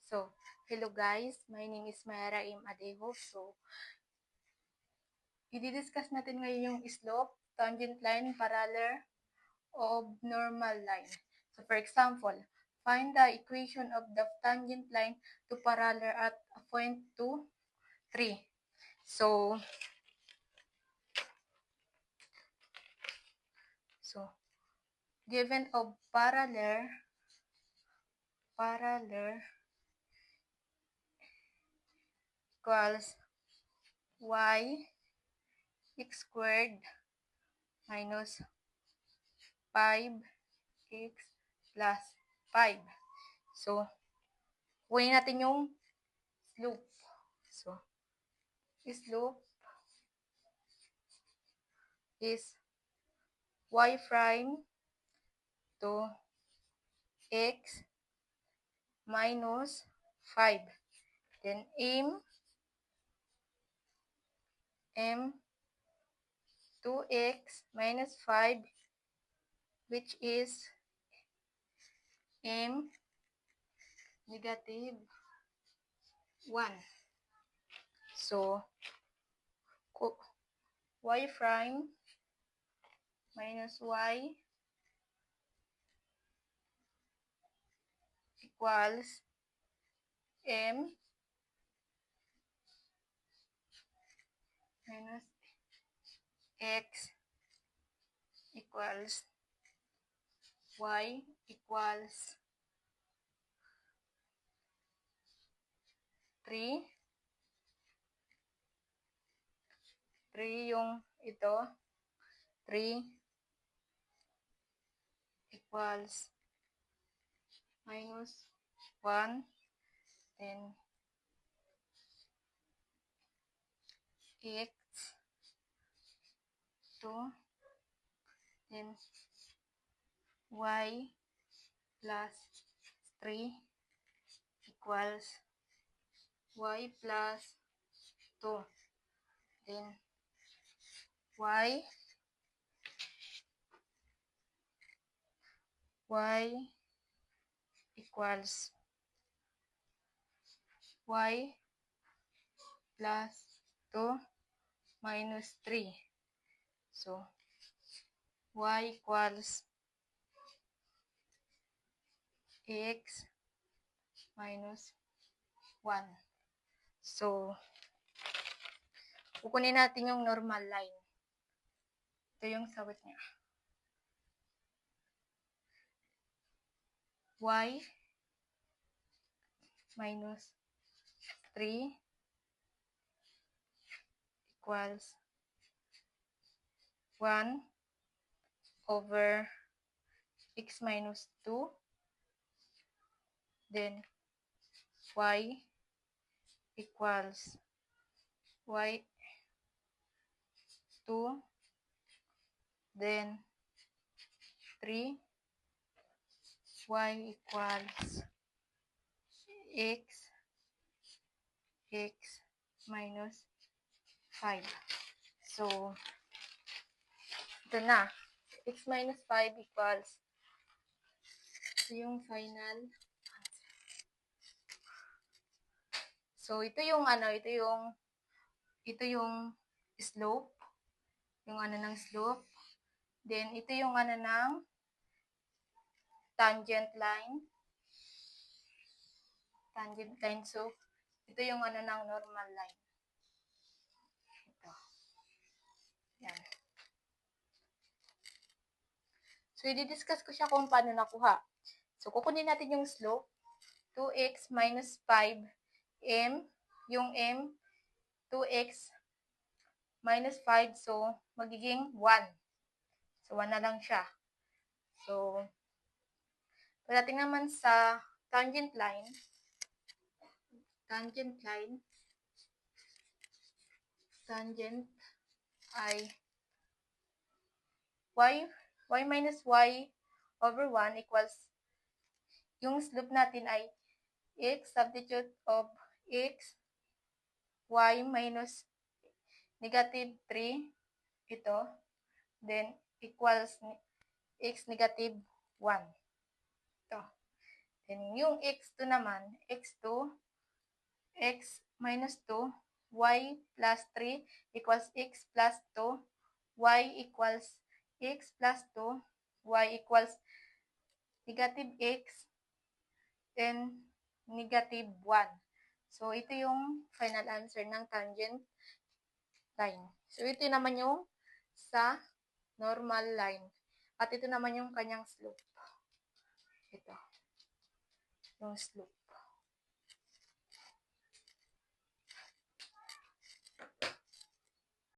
So, hello guys, my name is Mayara M. Adejo. So, i-discuss natin ngayon yung slope, tangent line, parallel of normal line. So, for example, find the equation of the tangent line to parallel at a point 2, 3. So, given of parallel equals y x squared minus 5x plus 5. So, kunin natin yung slope. So, slope is y prime to x minus 5. Then m 2x minus 5, which is m negative 1. So, y prime minus y equals m minus x equals y equals 3. 3 yung ito. 3 equals minus 1. Then, x 2. Then, y plus 3 equals y plus 2. Then, y equals y plus 2 minus 3. So, y equals x minus 1. So, kukunin natin yung normal line. Ito yung sawit niya. Y minus 3 equals 1 over x minus 2. Then, y equals y 2. Then, 3. Y equals x minus 5. So, ito na. X minus 5 equals, ito yung final answer. So, ito yung slope. Yung ng slope. Then, ito yung ng tangent line. So, ito yung ng normal line. Ito. Yan. So, i-discuss ko siya kung paano nakuha. So, kukunin natin yung slope. 2x minus 5, yung 2x minus 5, so, magiging 1. So, 1 na lang siya. So, pagdating naman sa tangent line ay y minus y over 1 equals, yung slope natin ay x substitute of x, y minus negative 3, ito, then equals x negative 1. Ito. Then, yung x2 naman, x2, x minus 2, y plus 3 equals x plus 2, y equals x plus 2, y equals negative x, then negative 1. So, ito yung final answer ng tangent line. So, ito naman yung sa normal line. At ito naman yung kanyang slope. Ito. Yung slope.